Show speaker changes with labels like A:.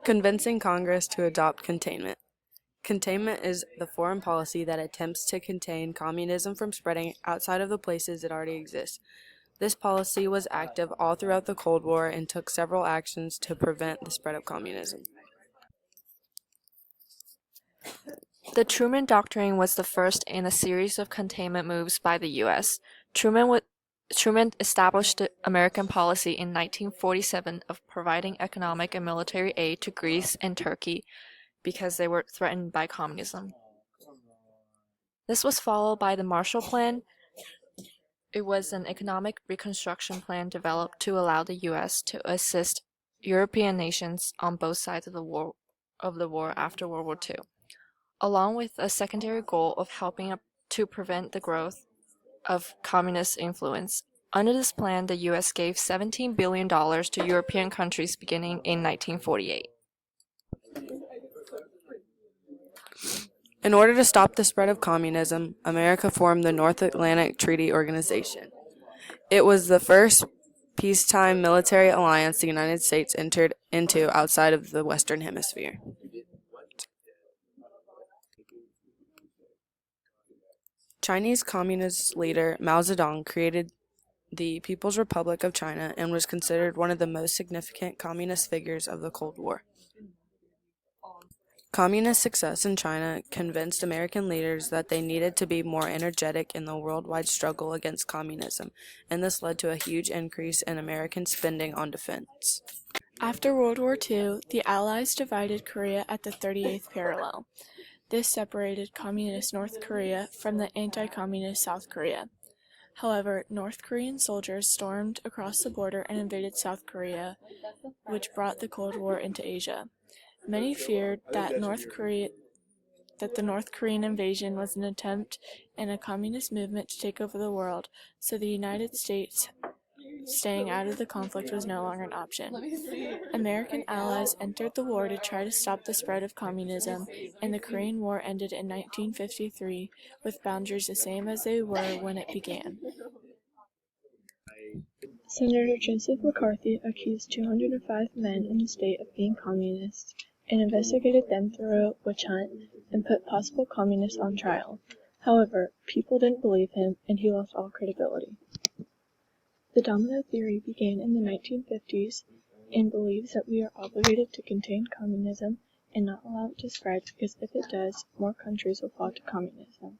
A: Convincing Congress to adopt containment. Containment is the foreign policy that attempts to contain communism from spreading outside of the places it already exists. This policy was active all throughout the Cold War and took several actions to prevent the spread of communism.
B: The Truman Doctrine was the first in a series of containment moves by the U.S. Truman established the American policy in 1947 of providing economic and military aid to Greece and Turkey because they were threatened by communism. This was followed by the Marshall Plan. It was an economic reconstruction plan developed to allow the U.S. to assist European nations on both sides of the war after World War II, along with a secondary goal of helping to prevent the growth of communist influence. Under this plan, the U.S. gave $17 billion to European countries beginning in 1948.
A: In order to stop the spread of communism, America formed the North Atlantic Treaty Organization. It was the first peacetime military alliance the United States entered into outside of the Western Hemisphere. Chinese Communist leader Mao Zedong created the People's Republic of China and was considered one of the most significant communist figures of the Cold War. Communist success in China convinced American leaders that they needed to be more energetic in the worldwide struggle against communism, and this led to a huge increase in American spending on defense.
C: After World War II, the Allies divided Korea at the 38th parallel. This separated communist North Korea from the anti-communist South Korea. However, North Korean soldiers stormed across the border and invaded South Korea, which brought the Cold War into Asia. Many feared that the North Korean invasion was an attempt in a communist movement to take over the world, so the United States staying out of the conflict was no longer an option. American allies entered the war to try to stop the spread of communism, and the Korean War ended in 1953 with boundaries the same as they were when it began.
D: Senator Joseph McCarthy accused 205 men in the state of being communists and investigated them through a witch hunt and put possible communists on trial. However, people didn't believe him and he lost all credibility. The domino theory began in the 1950s and believes that we are obligated to contain communism and not allow it to spread because if it does, more countries will fall to communism.